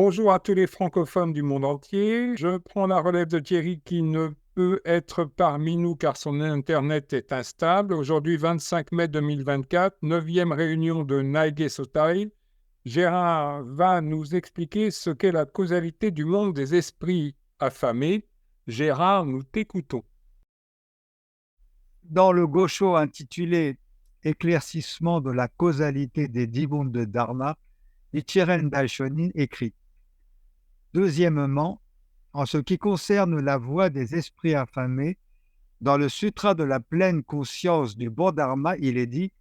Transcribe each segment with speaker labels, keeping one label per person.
Speaker 1: Bonjour à tous les francophones du monde entier. Je prends la relève de Thierry qui ne peut être parmi nous car son internet est instable. Aujourd'hui, 25 mai 2024, 9e réunion de Naïge Sotaï. Gérard va nous expliquer ce qu'est la causalité du monde des esprits affamés. Gérard, nous t'écoutons.
Speaker 2: Dans le Gosho intitulé Éclaircissement de la causalité des 10 mondes de Dharma, Nichiren Daishonin écrit: Deuxièmement, en ce qui concerne la voie des esprits affamés, dans le Sutra de la pleine conscience du bon Dharma, il est dit: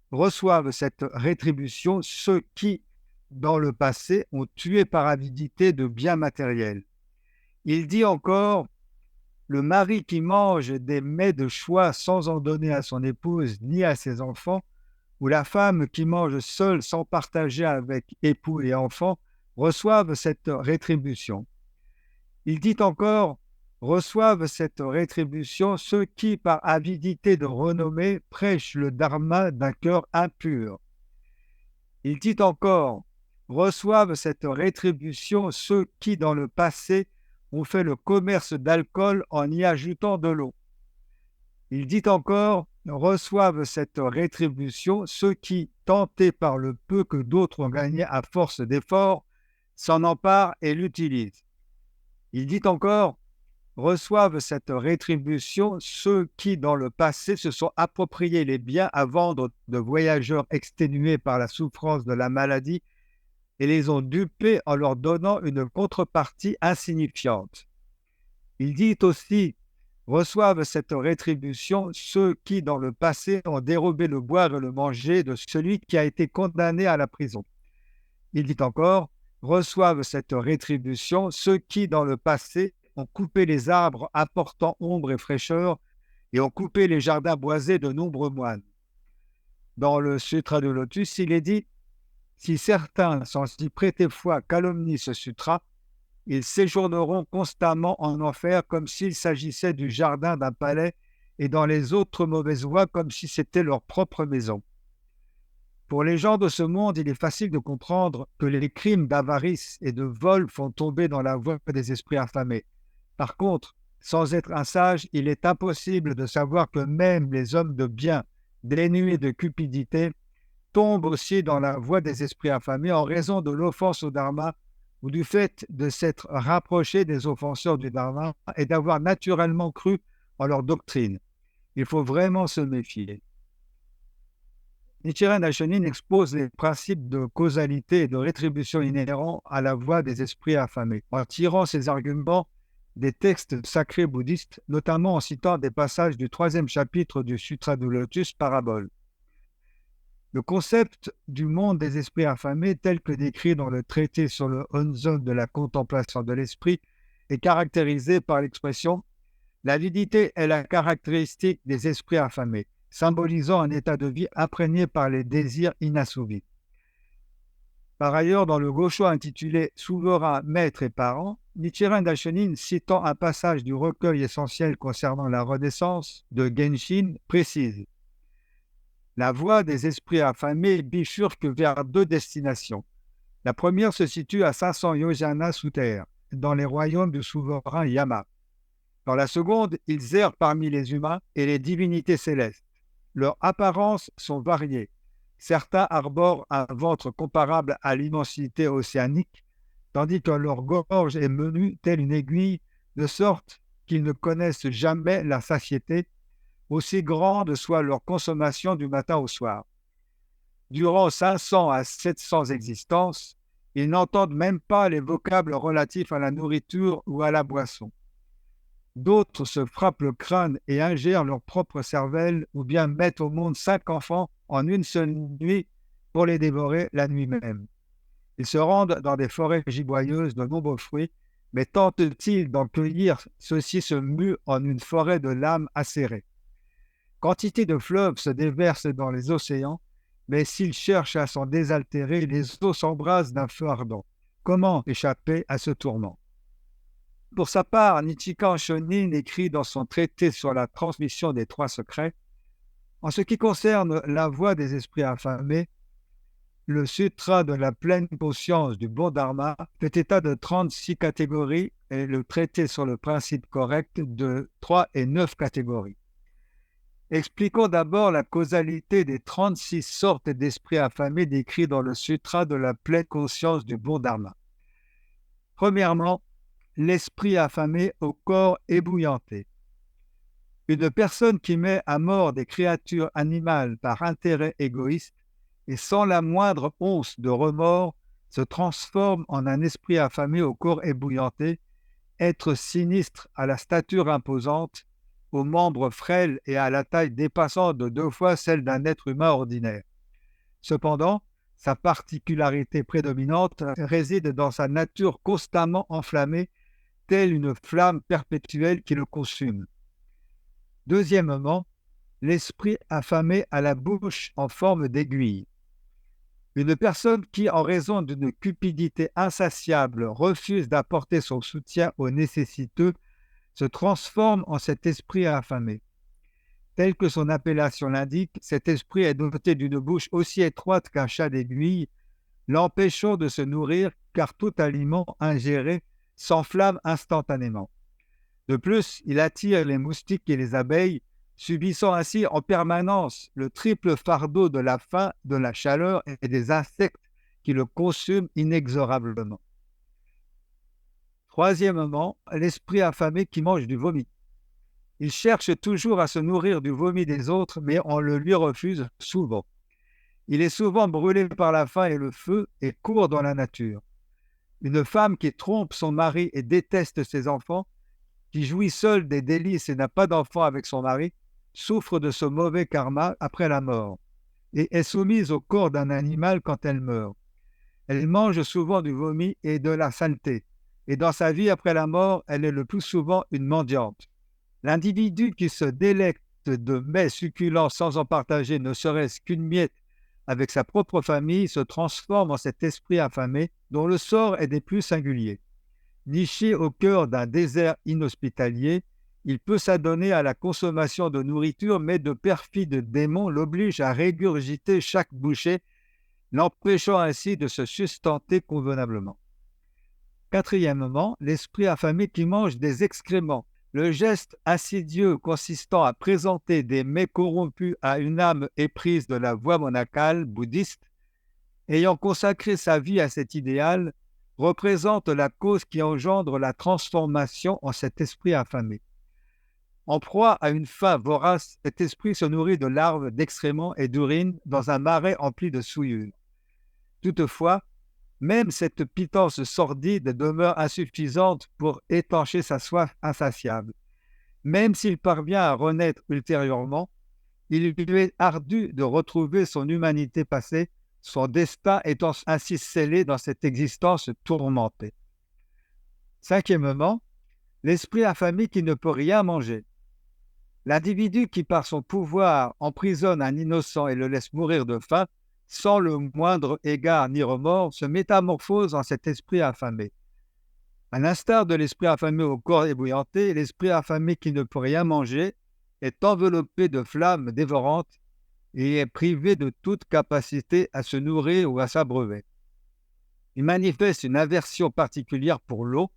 Speaker 2: reçoivent cette rétribution ceux qui, dans le passé, ont tué par avidité de biens matériels. Il dit encore: le mari qui mange des mets de choix sans en donner à son épouse ni à ses enfants, ou la femme qui mange seule sans partager avec époux et enfants, reçoivent cette rétribution. Il dit encore: reçoivent cette rétribution ceux qui, par avidité de renommée, prêchent le dharma d'un cœur impur. Il dit encore: reçoivent cette rétribution ceux qui, dans le passé, ont fait le commerce d'alcool en y ajoutant de l'eau. Il dit encore: reçoivent cette rétribution ceux qui, tentés par le peu que d'autres ont gagné à force d'efforts, s'en emparent et l'utilisent. Il dit encore: reçoivent cette rétribution ceux qui, dans le passé, se sont appropriés les biens à vendre de voyageurs exténués par la souffrance de la maladie et les ont dupés en leur donnant une contrepartie insignifiante. Il dit aussi: reçoivent cette rétribution ceux qui, dans le passé, ont dérobé le boire et le manger de celui qui a été condamné à la prison. Il dit encore: reçoivent cette rétribution ceux qui, dans le passé, ont coupé les arbres apportant ombre et fraîcheur et ont coupé les jardins boisés de nombreux moines. Dans le Sutra de Lotus, il est dit: si certains, sans y prêter foi, calomnient ce sutra, ils séjourneront constamment en enfer comme s'il s'agissait du jardin d'un palais et dans les autres mauvaises voies comme si c'était leur propre maison. Pour les gens de ce monde, il est facile de comprendre que les crimes d'avarice et de vol font tomber dans la voie des esprits affamés. Par contre, sans être un sage, il est impossible de savoir que même les hommes de bien, dénués de cupidité, tombent aussi dans la voie des esprits affamés en raison de l'offense au dharma ou du fait de s'être rapprochés des offenseurs du dharma et d'avoir naturellement cru en leur doctrine. Il faut vraiment se méfier. Nichiren Daishonin expose les principes de causalité et de rétribution inhérents à la voie des esprits affamés, en tirant ses arguments des textes sacrés bouddhistes, notamment en citant des passages du 3e chapitre du Sutra du Lotus Parabole. Le concept du monde des esprits affamés, tel que décrit dans le traité sur le Honzon de la contemplation de l'esprit, est caractérisé par l'expression « l'avidité est la caractéristique des esprits affamés », symbolisant un état de vie imprégné par les désirs inassouvis. Par ailleurs, dans le Gosho intitulé « Souverain, maître et parent », Nichiren Daishonin, citant un passage du recueil essentiel concernant la renaissance de Genshin, précise: la voie des esprits affamés bifurque vers 2 destinations. La première se situe à 500 yojana sous terre, dans les royaumes du souverain Yama. Dans la seconde, ils errent parmi les humains et les divinités célestes. Leurs apparences sont variées. Certains arborent un ventre comparable à l'immensité océanique, tandis que leur gorge est menue telle une aiguille, de sorte qu'ils ne connaissent jamais la satiété, aussi grande soit leur consommation du matin au soir. Durant 500 à 700 existences, ils n'entendent même pas les vocables relatifs à la nourriture ou à la boisson. D'autres se frappent le crâne et ingèrent leur propre cervelle ou bien mettent au monde 5 enfants en une seule nuit pour les dévorer la nuit même. Ils se rendent dans des forêts giboyeuses de nombreux fruits, mais tentent-ils d'en cueillir, ceux-ci se muent en une forêt de lames acérées. Quantité de fleuves se déversent dans les océans, mais s'ils cherchent à s'en désaltérer, les eaux s'embrasent d'un feu ardent. Comment échapper à ce tourment? Pour sa part, Nichiren Shonin écrit dans son traité sur la transmission des 3 secrets: en ce qui concerne la voie des esprits affamés, le Sutra de la pleine conscience du bon dharma fait état de 36 catégories et le traité sur le principe correct de 3 et 9 catégories. Expliquons d'abord la causalité des 36 sortes d'esprits affamés décrits dans le Sutra de la pleine conscience du bon dharma. Premièrement, l'esprit affamé au corps ébouillanté. Une personne qui met à mort des créatures animales par intérêt égoïste et sans la moindre once de remords se transforme en un esprit affamé au corps ébouillanté, être sinistre à la stature imposante, aux membres frêles et à la taille dépassant de 2 fois celle d'un être humain ordinaire. Cependant, sa particularité prédominante réside dans sa nature constamment enflammée, telle une flamme perpétuelle qui le consume. Deuxièmement, l'esprit affamé à la bouche en forme d'aiguille. Une personne qui, en raison d'une cupidité insatiable, refuse d'apporter son soutien aux nécessiteux, se transforme en cet esprit affamé. Tel que son appellation l'indique, cet esprit est doté d'une bouche aussi étroite qu'un chat d'aiguille, l'empêchant de se nourrir car tout aliment ingéré s'enflamme instantanément. De plus, il attire les moustiques et les abeilles, subissant ainsi en permanence le triple fardeau de la faim, de la chaleur et des insectes qui le consument inexorablement. Troisièmement, l'esprit affamé qui mange du vomi. Il cherche toujours à se nourrir du vomi des autres, mais on le lui refuse souvent. Il est souvent brûlé par la faim et le feu et court dans la nature. Une femme qui trompe son mari et déteste ses enfants, qui jouit seule des délices et n'a pas d'enfant avec son mari, souffre de ce mauvais karma après la mort et est soumise au corps d'un animal quand elle meurt. Elle mange souvent du vomi et de la saleté, et dans sa vie après la mort, elle est le plus souvent une mendiante. L'individu qui se délecte de mets succulents sans en partager ne serait-ce qu'une miette avec sa propre famille se transforme en cet esprit affamé dont le sort est des plus singuliers. Niché au cœur d'un désert inhospitalier, il peut s'adonner à la consommation de nourriture, mais de perfides démons l'obligent à régurgiter chaque bouchée, l'empêchant ainsi de se sustenter convenablement. Quatrièmement, l'esprit affamé qui mange des excréments. Le geste insidieux consistant à présenter des mets corrompus à une âme éprise de la voie monacale bouddhiste, ayant consacré sa vie à cet idéal, représente la cause qui engendre la transformation en cet esprit affamé. En proie à une faim vorace, cet esprit se nourrit de larves, d'excréments et d'urine dans un marais empli de souillure. Toutefois, même cette pitance sordide demeure insuffisante pour étancher sa soif insatiable. Même s'il parvient à renaître ultérieurement, il lui est ardu de retrouver son humanité passée, son destin étant ainsi scellé dans cette existence tourmentée. Cinquièmement, l'esprit affamé qui ne peut rien manger. L'individu qui, par son pouvoir, emprisonne un innocent et le laisse mourir de faim, sans le moindre égard ni remords, se métamorphose en cet esprit affamé. À l'instar de l'esprit affamé au corps ébouillanté, l'esprit affamé qui ne peut rien manger est enveloppé de flammes dévorantes et est privé de toute capacité à se nourrir ou à s'abreuver. Il manifeste une aversion particulière pour l'eau,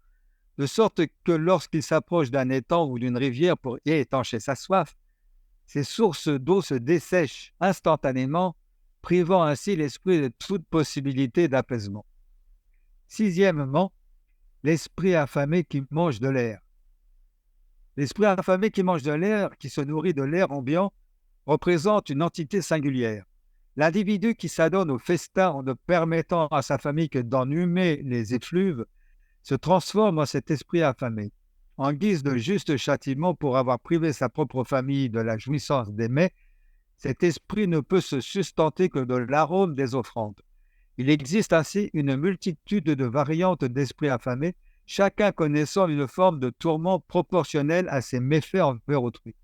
Speaker 2: de sorte que lorsqu'il s'approche d'un étang ou d'une rivière pour y étancher sa soif, ces sources d'eau se dessèchent instantanément, privant ainsi l'esprit de toute possibilité d'apaisement. Sixièmement, l'esprit affamé qui mange de l'air. L'esprit affamé qui mange de l'air, qui se nourrit de l'air ambiant, représente une entité singulière. L'individu qui s'adonne au festin en ne permettant à sa famille que d'en humer les effluves se transforme en cet esprit affamé. En guise de juste châtiment pour avoir privé sa propre famille de la jouissance des mets, cet esprit ne peut se sustenter que de l'arôme des offrandes. Il existe ainsi une multitude de variantes d'esprits affamés, chacun connaissant une forme de tourment proportionnelle à ses méfaits envers autrui.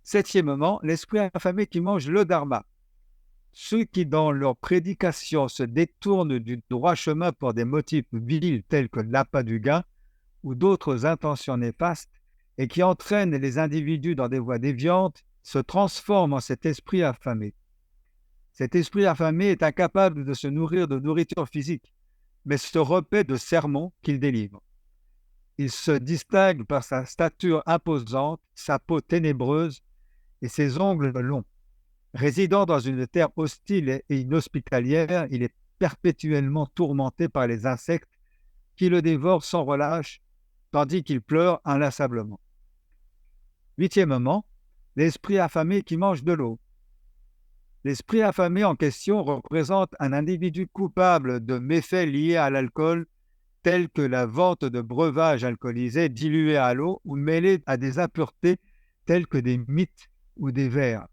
Speaker 2: Septièmement, l'esprit affamé qui mange le dharma. Ceux qui, dans leur prédication, se détournent du droit chemin pour des motifs vils tels que l'appât du gain ou d'autres intentions néfastes et qui entraînent les individus dans des voies déviantes, se transforment en cet esprit affamé. Cet esprit affamé est incapable de se nourrir de nourriture physique, mais se repaît de sermons qu'il délivre. Il se distingue par sa stature imposante, sa peau ténébreuse et ses ongles longs. Résidant dans une terre hostile et inhospitalière, il est perpétuellement tourmenté par les insectes qui le dévorent sans relâche, tandis qu'il pleure inlassablement. Huitièmement, l'esprit affamé qui mange de l'eau. L'esprit affamé en question représente un individu coupable de méfaits liés à l'alcool, tels que la vente de breuvages alcoolisés dilués à l'eau ou mêlés à des impuretés telles que des mites ou des vers.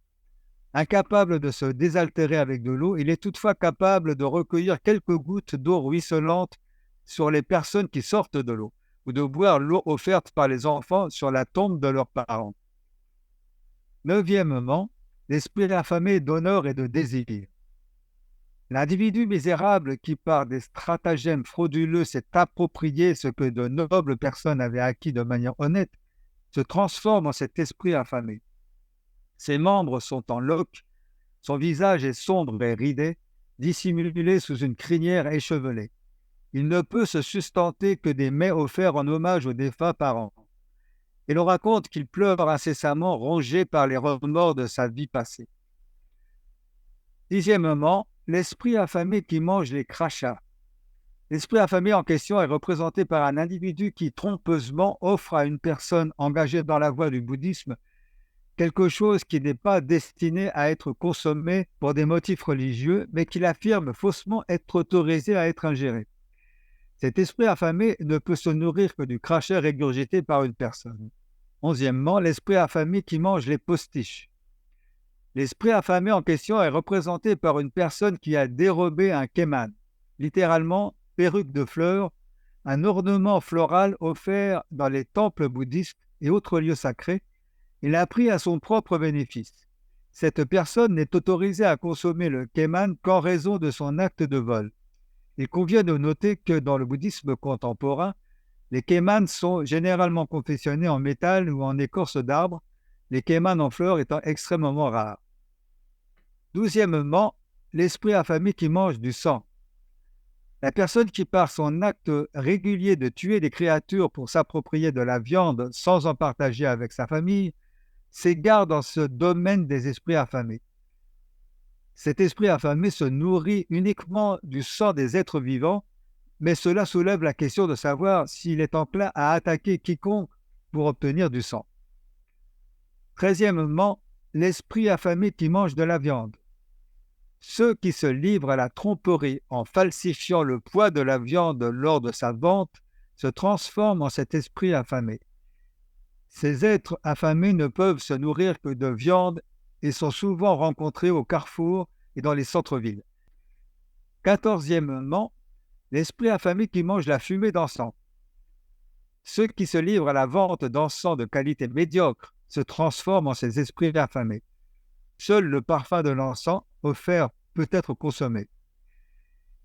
Speaker 2: Incapable de se désaltérer avec de l'eau, il est toutefois capable de recueillir quelques gouttes d'eau ruisselante sur les personnes qui sortent de l'eau, ou de boire l'eau offerte par les enfants sur la tombe de leurs parents. Neuvièmement, l'esprit affamé d'honneur et de désir. L'individu misérable qui, par des stratagèmes frauduleux, s'est approprié ce que de nobles personnes avaient acquis de manière honnête, se transforme en cet esprit affamé. Ses membres sont en loques, son visage est sombre et ridé, dissimulé sous une crinière échevelée. Il ne peut se sustenter que des mets offerts en hommage aux défunts parents. Et l'on raconte qu'il pleure incessamment, rongé par les remords de sa vie passée. Dixièmement, l'esprit affamé qui mange les crachats. L'esprit affamé en question est représenté par un individu qui trompeusement offre à une personne engagée dans la voie du bouddhisme quelque chose qui n'est pas destiné à être consommé pour des motifs religieux, mais qu'il affirme faussement être autorisé à être ingéré. Cet esprit affamé ne peut se nourrir que du crachat régurgité par une personne. Onzièmement, l'esprit affamé qui mange les postiches. L'esprit affamé en question est représenté par une personne qui a dérobé un keman, littéralement perruque de fleurs, un ornement floral offert dans les temples bouddhistes et autres lieux sacrés. Il l'a pris à son propre bénéfice. Cette personne n'est autorisée à consommer le keman qu'en raison de son acte de vol. Il convient de noter que dans le bouddhisme contemporain, les kemans sont généralement confectionnés en métal ou en écorce d'arbre, les kemans en fleurs étant extrêmement rares. Douzièmement, l'esprit affamé qui mange du sang. La personne qui, par son acte régulier de tuer des créatures pour s'approprier de la viande sans en partager avec sa famille, s'égare dans ce domaine des esprits affamés. Cet esprit affamé se nourrit uniquement du sang des êtres vivants, mais cela soulève la question de savoir s'il est enclin à attaquer quiconque pour obtenir du sang. Treizièmement, l'esprit affamé qui mange de la viande. Ceux qui se livrent à la tromperie en falsifiant le poids de la viande lors de sa vente se transforment en cet esprit affamé. Ces êtres affamés ne peuvent se nourrir que de viande et sont souvent rencontrés au carrefour et dans les centres-villes. Quatorzièmement, l'esprit affamé qui mange la fumée d'encens. Ceux qui se livrent à la vente d'encens de qualité médiocre se transforment en ces esprits affamés. Seul le parfum de l'encens offert peut être consommé.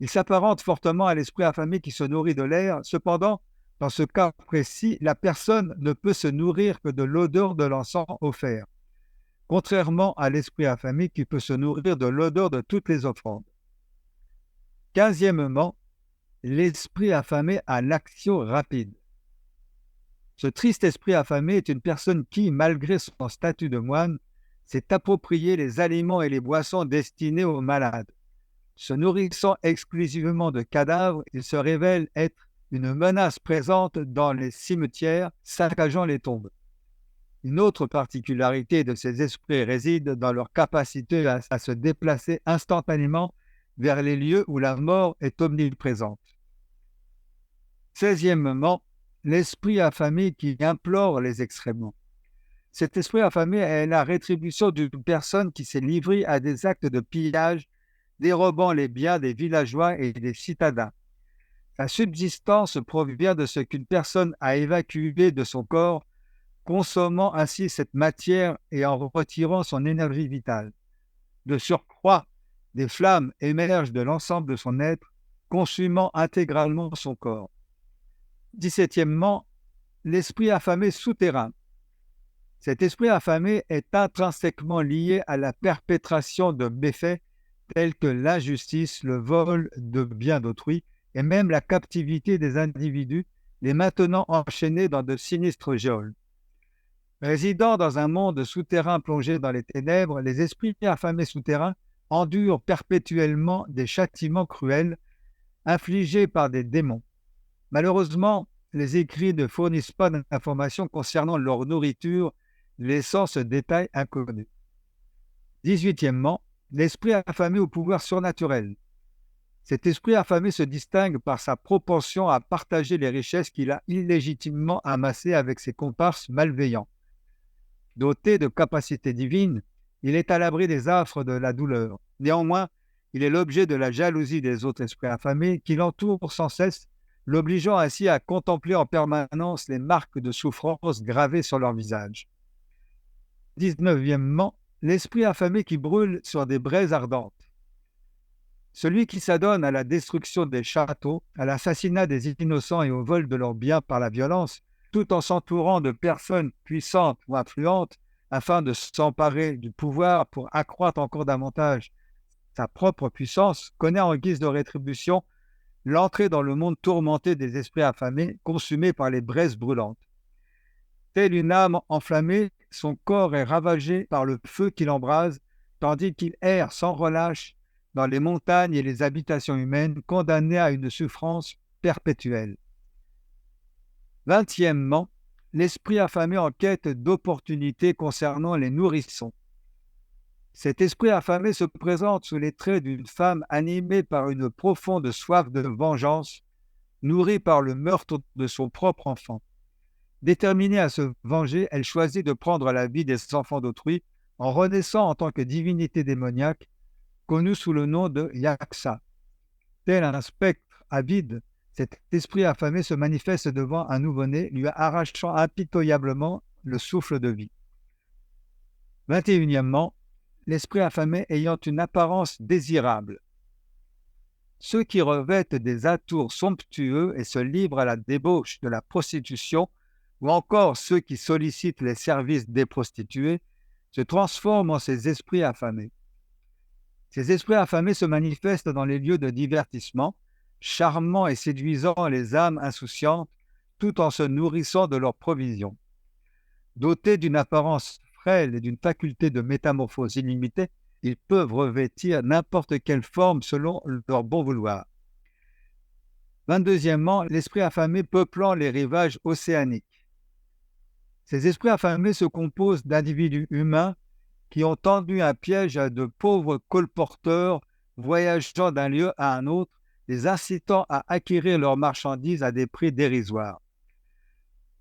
Speaker 2: Il s'apparente fortement à l'esprit affamé qui se nourrit de l'air. Cependant, dans ce cas précis, la personne ne peut se nourrir que de l'odeur de l'encens offert, contrairement à l'esprit affamé qui peut se nourrir de l'odeur de toutes les offrandes. Quinzièmement, l'esprit affamé à l'action rapide. Ce triste esprit affamé est une personne qui, malgré son statut de moine, s'est approprié les aliments et les boissons destinés aux malades. Se nourrissant exclusivement de cadavres, il se révèle être une menace présente dans les cimetières, saccageant les tombes. Une autre particularité de ces esprits réside dans leur capacité à se déplacer instantanément vers les lieux où la mort est omniprésente. 16e, l'esprit affamé qui implore les excréments. Cet esprit affamé est la rétribution d'une personne qui s'est livrée à des actes de pillage, dérobant les biens des villageois et des citadins. Sa subsistance provient de ce qu'une personne a évacué de son corps, consommant ainsi cette matière et en retirant son énergie vitale. De surcroît, des flammes émergent de l'ensemble de son être, consumant intégralement son corps. 17e, l'esprit affamé souterrain. Cet esprit affamé est intrinsèquement lié à la perpétration de méfaits tels que l'injustice, le vol de biens d'autrui et même la captivité des individus, les maintenant enchaînés dans de sinistres geôles. Résidant dans un monde souterrain plongé dans les ténèbres, les esprits affamés souterrains endurent perpétuellement des châtiments cruels infligés par des démons. Malheureusement, les écrits ne fournissent pas d'informations concernant leur nourriture, laissant ce détail inconnu. 18e, l'esprit affamé au pouvoir surnaturel. Cet esprit affamé se distingue par sa propension à partager les richesses qu'il a illégitimement amassées avec ses comparses malveillants. Doté de capacités divines, il est à l'abri des affres de la douleur. Néanmoins, il est l'objet de la jalousie des autres esprits affamés qui l'entourent sans cesse, l'obligeant ainsi à contempler en permanence les marques de souffrance gravées sur leur visage. 19e, l'esprit affamé qui brûle sur des braises ardentes. Celui qui s'adonne à la destruction des châteaux, à l'assassinat des innocents et au vol de leurs biens par la violence, tout en s'entourant de personnes puissantes ou influentes, afin de s'emparer du pouvoir pour accroître encore davantage sa propre puissance, connaît en guise de rétribution l'entrée dans le monde tourmenté des esprits affamés, consumés par les braises brûlantes. Telle une âme enflammée, son corps est ravagé par le feu qui l'embrase, tandis qu'il erre sans relâche dans les montagnes et les habitations humaines, condamné à une souffrance perpétuelle. 20e, l'esprit affamé en quête d'opportunités concernant les nourrissons. Cet esprit affamé se présente sous les traits d'une femme animée par une profonde soif de vengeance, nourrie par le meurtre de son propre enfant. Déterminée à se venger, elle choisit de prendre la vie des enfants d'autrui en renaissant en tant que divinité démoniaque, connue sous le nom de Yaksa. Tel un spectre avide, cet esprit affamé se manifeste devant un nouveau-né, lui arrachant impitoyablement le souffle de vie. 21e, l'esprit affamé ayant une apparence désirable. Ceux qui revêtent des atours somptueux et se livrent à la débauche de la prostitution, ou encore ceux qui sollicitent les services des prostituées, se transforment en ces esprits affamés. Ces esprits affamés se manifestent dans les lieux de divertissement, charmant et séduisant les âmes insouciantes, tout en se nourrissant de leurs provisions. Dotés d'une apparence frêle et d'une faculté de métamorphose illimitée, ils peuvent revêtir n'importe quelle forme selon leur bon vouloir. 22e, l'esprit affamé peuplant les rivages océaniques. Ces esprits affamés se composent d'individus humains qui ont tendu un piège à de pauvres colporteurs voyageant d'un lieu à un autre, les incitant à acquérir leurs marchandises à des prix dérisoires.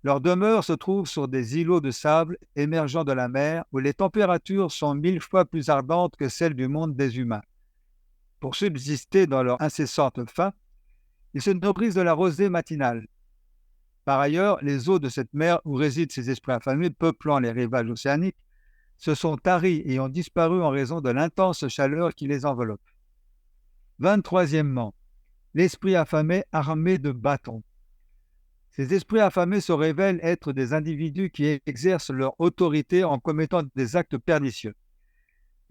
Speaker 2: Leur demeure se trouve sur des îlots de sable émergeant de la mer où les températures sont 1000 fois plus ardentes que celles du monde des humains. Pour subsister dans leur incessante faim, ils se nourrissent de la rosée matinale. Par ailleurs, les eaux de cette mer où résident ces esprits affamés peuplant les rivages océaniques se sont taries et ont disparu en raison de l'intense chaleur qui les enveloppe. 23e, l'esprit affamé armé de bâtons. Ces esprits affamés se révèlent être des individus qui exercent leur autorité en commettant des actes pernicieux.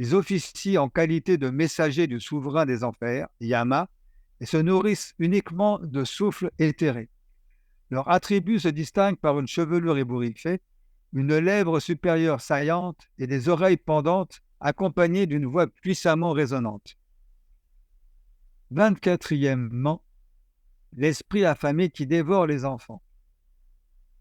Speaker 2: Ils officient en qualité de messagers du souverain des enfers, Yama, et se nourrissent uniquement de souffles éthérés. Leur attribut se distingue par une chevelure ébouriffée, une lèvre supérieure saillante et des oreilles pendantes accompagnées d'une voix puissamment résonnante. 24e, l'esprit affamé qui dévore les enfants.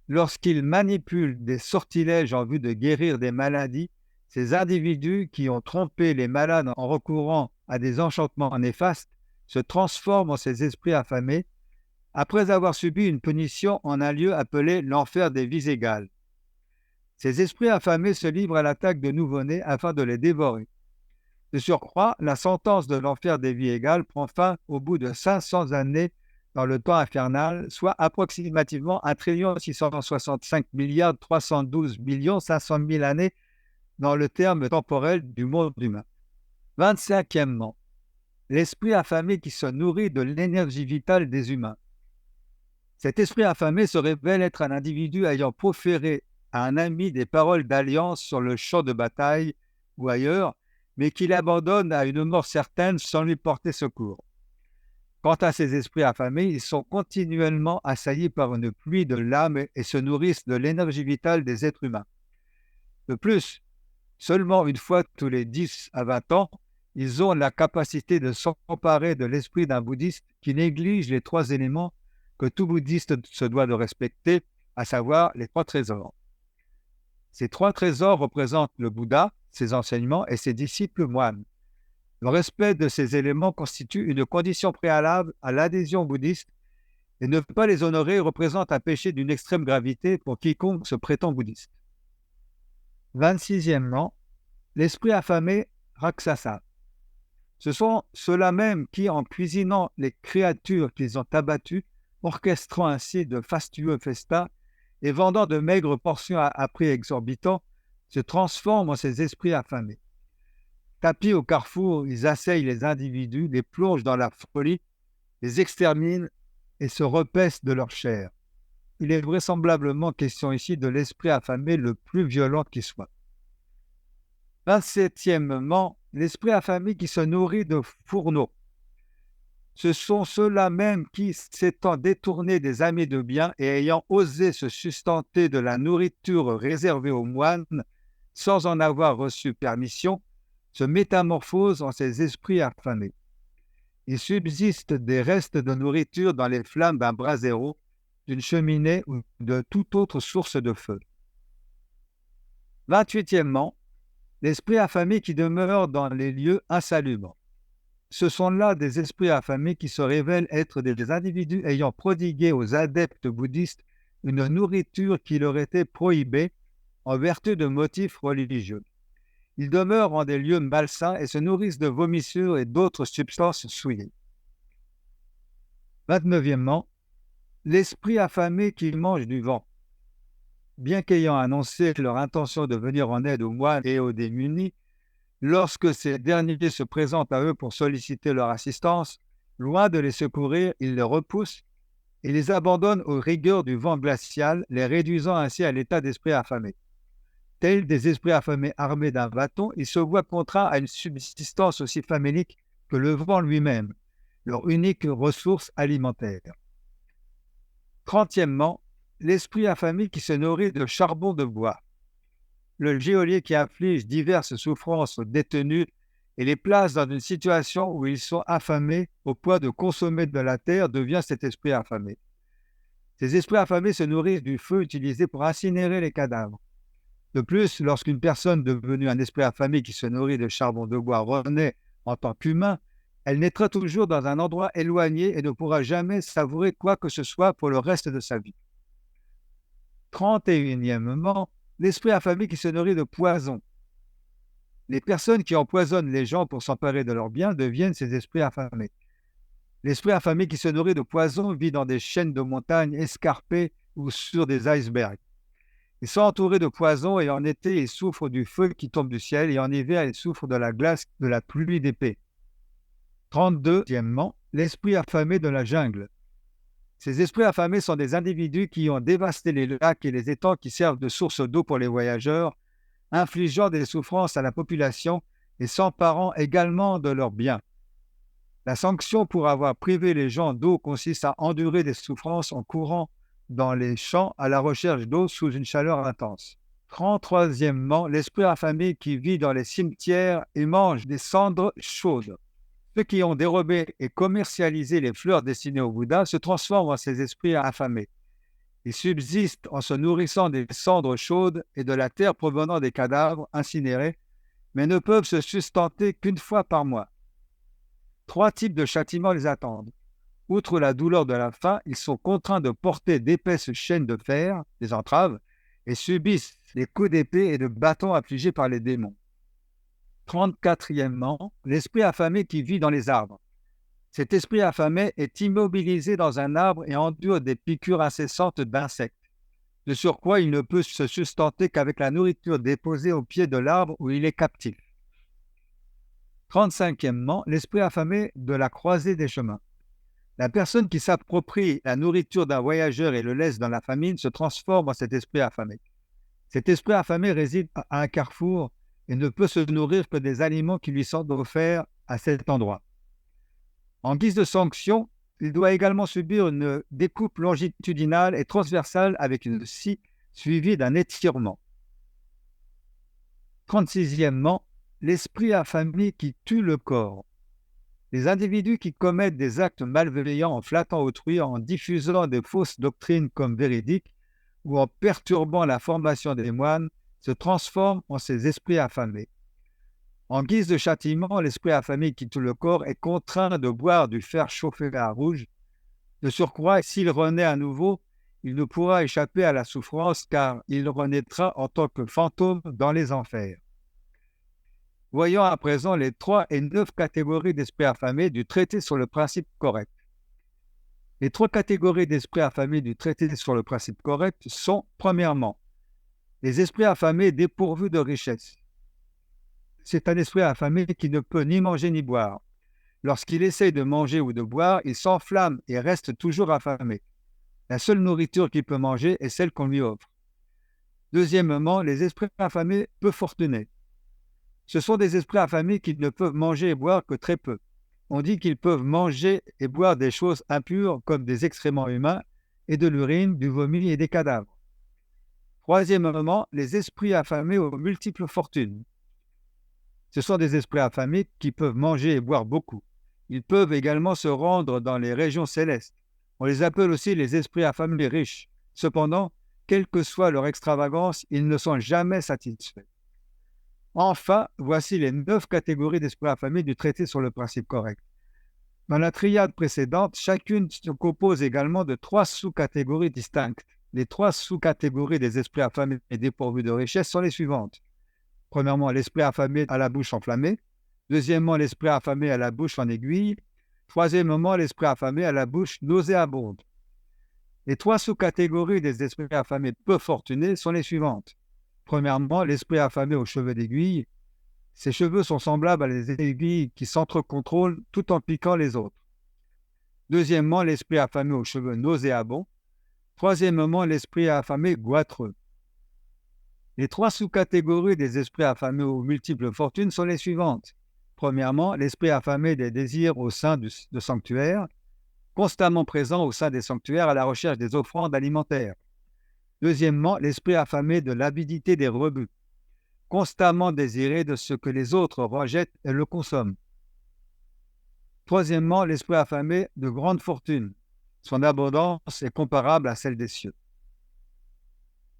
Speaker 2: Lorsqu'il manipule des sortilèges en vue de guérir des maladies, ces individus qui ont trompé les malades en recourant à des enchantements néfastes se transforment en ces esprits affamés après avoir subi une punition en un lieu appelé l'enfer des vies égales. Ces esprits affamés se livrent à l'attaque de nouveau-nés afin de les dévorer. De surcroît, la sentence de l'enfer des vies égales prend fin au bout de 500 années dans le temps infernal, soit approximativement 1 665 312 500 000 années dans le terme temporel du monde humain. 25e, l'esprit affamé qui se nourrit de l'énergie vitale des humains. Cet esprit affamé se révèle être un individu ayant proféré à un ami des paroles d'alliance sur le champ de bataille ou ailleurs, mais qu'il abandonne à une mort certaine sans lui porter secours. Quant à ces esprits affamés, ils sont continuellement assaillis par une pluie de lames et se nourrissent de l'énergie vitale des êtres humains. De plus, seulement une fois tous les 10 à 20 ans, ils ont la capacité de s'emparer de l'esprit d'un bouddhiste qui néglige les 3 éléments que tout bouddhiste se doit de respecter, à savoir les 3 trésors. Ces 3 trésors représentent le Bouddha, ses enseignements et ses disciples moines. Le respect de ces éléments constitue une condition préalable à l'adhésion bouddhiste et ne pas les honorer représente un péché d'une extrême gravité pour quiconque se prétend bouddhiste. 26e, l'esprit affamé Rakshasa. Ce sont ceux-là même qui, en cuisinant les créatures qu'ils ont abattues, orchestrant ainsi de fastueux festas et vendant de maigres portions à prix exorbitants, se transforment en ces esprits affamés. Tapis au carrefour, ils assaillent les individus, les plongent dans la folie, les exterminent et se repaissent de leur chair. Il est vraisemblablement question ici de l'esprit affamé le plus violent qui soit. 27e, l'esprit affamé qui se nourrit de fourneaux. Ce sont ceux-là même qui, s'étant détournés des amis de bien et ayant osé se sustenter de la nourriture réservée aux moines sans en avoir reçu permission, se métamorphosent en ces esprits affamés. Il subsiste des restes de nourriture dans les flammes d'un brasero, d'une cheminée ou de toute autre source de feu. 28e, l'esprit affamé qui demeure dans les lieux insalubres. Ce sont là des esprits affamés qui se révèlent être des individus ayant prodigué aux adeptes bouddhistes une nourriture qui leur était prohibée en vertu de motifs religieux. Ils demeurent en des lieux malsains et se nourrissent de vomissures et d'autres substances souillées. 29e, l'esprit affamé qui mange du vent. Bien qu'ayant annoncé leur intention de venir en aide aux moines et aux démunis, lorsque ces derniers se présentent à eux pour solliciter leur assistance, loin de les secourir, ils les repoussent et les abandonnent aux rigueurs du vent glacial, les réduisant ainsi à l'état d'esprit affamé. Tels des esprits affamés armés d'un bâton, ils se voient contraints à une subsistance aussi famélique que le vent lui-même, leur unique ressource alimentaire. 30e, l'esprit affamé qui se nourrit de charbon de bois. Le geôlier qui inflige diverses souffrances aux détenus et les place dans une situation où ils sont affamés au point de consommer de la terre devient cet esprit affamé. Ces esprits affamés se nourrissent du feu utilisé pour incinérer les cadavres. De plus, lorsqu'une personne devenue un esprit affamé qui se nourrit de charbon de bois renaît en tant qu'humain, elle naîtra toujours dans un endroit éloigné et ne pourra jamais savourer quoi que ce soit pour le reste de sa vie. 31e, l'esprit affamé qui se nourrit de poison. Les personnes qui empoisonnent les gens pour s'emparer de leurs biens deviennent ces esprits affamés. L'esprit affamé qui se nourrit de poison vit dans des chaînes de montagnes escarpées ou sur des icebergs. Ils sont entourés de poison et en été, ils souffrent du feu qui tombe du ciel et en hiver, ils souffrent de la glace, de la pluie d'épée. 32e, l'esprit affamé de la jungle. Ces esprits affamés sont des individus qui ont dévasté les lacs et les étangs qui servent de source d'eau pour les voyageurs, infligeant des souffrances à la population et s'emparant également de leurs biens. La sanction pour avoir privé les gens d'eau consiste à endurer des souffrances en courant dans les champs à la recherche d'eau sous une chaleur intense. 33e, l'esprit affamé qui vit dans les cimetières et mange des cendres chaudes. Ceux qui ont dérobé et commercialisé les fleurs destinées au Bouddha se transforment en ces esprits affamés. Ils subsistent en se nourrissant des cendres chaudes et de la terre provenant des cadavres incinérés, mais ne peuvent se sustenter qu'une fois par mois. 3 types de châtiments les attendent. Outre la douleur de la faim, ils sont contraints de porter d'épaisses chaînes de fer, des entraves, et subissent les coups d'épée et de bâton affligés par les démons. 34e, l'esprit affamé qui vit dans les arbres. Cet esprit affamé est immobilisé dans un arbre et endure des piqûres incessantes d'insectes. De surcroît, il ne peut se sustenter qu'avec la nourriture déposée au pied de l'arbre où il est captif. 35e, l'esprit affamé de la croisée des chemins. La personne qui s'approprie la nourriture d'un voyageur et le laisse dans la famine se transforme en cet esprit affamé. Cet esprit affamé réside à un carrefour et ne peut se nourrir que des aliments qui lui sont offerts à cet endroit. En guise de sanction, il doit également subir une découpe longitudinale et transversale avec une scie suivie d'un étirement. 36e, l'esprit affamé qui tue le corps. Les individus qui commettent des actes malveillants en flattant autrui, en diffusant des fausses doctrines comme véridiques ou en perturbant la formation des moines se transforment en ces esprits affamés. En guise de châtiment, l'esprit affamé qui tue le corps est contraint de boire du fer chauffé à rouge. De surcroît, s'il renaît à nouveau, il ne pourra échapper à la souffrance car il renaîtra en tant que fantôme dans les enfers. Voyons à présent les 3 et 9 catégories d'esprits affamés du traité sur le principe correct. Les 3 catégories d'esprits affamés du traité sur le principe correct sont, premièrement, les esprits affamés dépourvus de richesse. C'est un esprit affamé qui ne peut ni manger ni boire. Lorsqu'il essaye de manger ou de boire, il s'enflamme et reste toujours affamé. La seule nourriture qu'il peut manger est celle qu'on lui offre. Deuxièmement, les esprits affamés peu fortunés. Ce sont des esprits affamés qui ne peuvent manger et boire que très peu. On dit qu'ils peuvent manger et boire des choses impures comme des excréments humains et de l'urine, du vomi et des cadavres. Troisièmement, les esprits affamés aux multiples fortunes. Ce sont des esprits affamés qui peuvent manger et boire beaucoup. Ils peuvent également se rendre dans les régions célestes. On les appelle aussi les esprits affamés riches. Cependant, quelle que soit leur extravagance, ils ne sont jamais satisfaits. Enfin, voici les 9 catégories d'esprits affamés du traité sur le principe correct. Dans la triade précédente, chacune se compose également de 3 sous-catégories distinctes. Les 3 sous-catégories des esprits affamés et dépourvus de richesse sont les suivantes. Premièrement, l'esprit affamé à la bouche enflammée. Deuxièmement, l'esprit affamé à la bouche en aiguille. Troisièmement, l'esprit affamé à la bouche nauséabonde. Les 3 sous-catégories des esprits affamés peu fortunés sont les suivantes. Premièrement, l'esprit affamé aux cheveux d'aiguille. Ses cheveux sont semblables à des aiguilles qui s'entre-contrôlent tout en piquant les autres. Deuxièmement, l'esprit affamé aux cheveux nauséabonds. Troisièmement, l'esprit affamé goitreux. Les 3 sous-catégories des esprits affamés aux multiples fortunes sont les suivantes. Premièrement, l'esprit affamé des désirs au sein de sanctuaires, constamment présent au sein des sanctuaires à la recherche des offrandes alimentaires. Deuxièmement, l'esprit affamé de l'avidité des rebuts, constamment désiré de ce que les autres rejettent et le consomment. Troisièmement, l'esprit affamé de grande fortune. Son abondance est comparable à celle des cieux.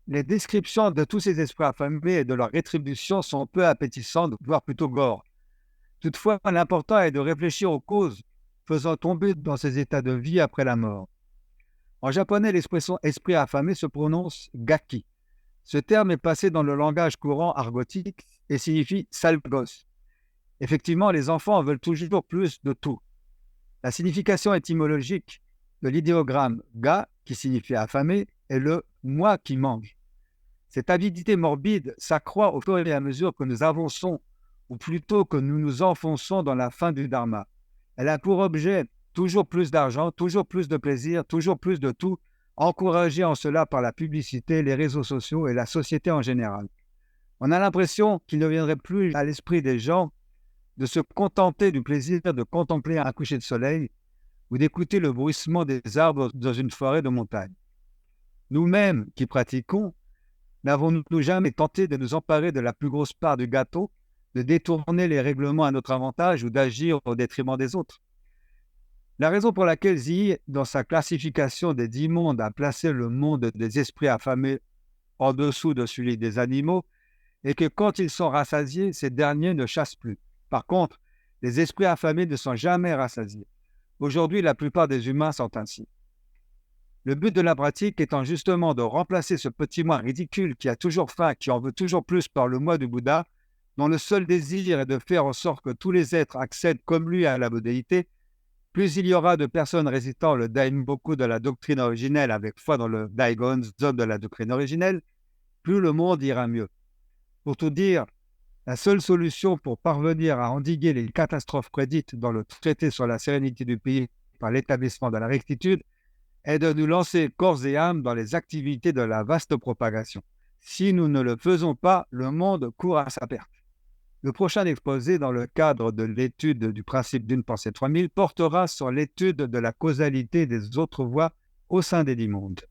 Speaker 2: Les descriptions de tous ces esprits affamés et de leur rétribution sont peu appétissantes, voire plutôt gore. Toutefois, l'important est de réfléchir aux causes faisant tomber dans ces états de vie après la mort. En japonais, l'expression « esprit affamé » se prononce « gaki ». Ce terme est passé dans le langage courant argotique et signifie « sale gosse ». Effectivement, les enfants en veulent toujours plus de tout. La signification étymologique de l'idéogramme « ga » qui signifie « affamé » est le « moi qui mange ». Cette avidité morbide s'accroît au fur et à mesure que nous avançons, ou plutôt que nous nous enfonçons dans la fin du dharma. Elle a pour objet toujours plus d'argent, toujours plus de plaisir, toujours plus de tout, encouragé en cela par la publicité, les réseaux sociaux et la société en général. On a l'impression qu'il ne viendrait plus à l'esprit des gens de se contenter du plaisir de contempler un coucher de soleil ou d'écouter le bruissement des arbres dans une forêt de montagne. Nous-mêmes qui pratiquons, n'avons-nous jamais tenté de nous emparer de la plus grosse part du gâteau, de détourner les règlements à notre avantage ou d'agir au détriment des autres? La raison pour laquelle Zhi, dans sa classification des 10 mondes, a placé le monde des esprits affamés en dessous de celui des animaux, est que quand ils sont rassasiés, ces derniers ne chassent plus. Par contre, les esprits affamés ne sont jamais rassasiés. Aujourd'hui, la plupart des humains sont ainsi. Le but de la pratique étant justement de remplacer ce petit moi ridicule qui a toujours faim, qui en veut toujours plus par le moi du Bouddha, dont le seul désir est de faire en sorte que tous les êtres accèdent comme lui à la modalité. Plus il y aura de personnes récitant le Daimoku de la doctrine originelle avec foi dans le Daigonzon de la doctrine originelle, plus le monde ira mieux. Pour tout dire, la seule solution pour parvenir à endiguer les catastrophes prédites dans le traité sur la sérénité du pays par l'établissement de la rectitude est de nous lancer corps et âme dans les activités de la vaste propagation. Si nous ne le faisons pas, le monde court à sa perte. Le prochain exposé dans le cadre de l'étude du principe d'une pensée 3000 portera sur l'étude de la causalité des autres voies au sein des 10 mondes.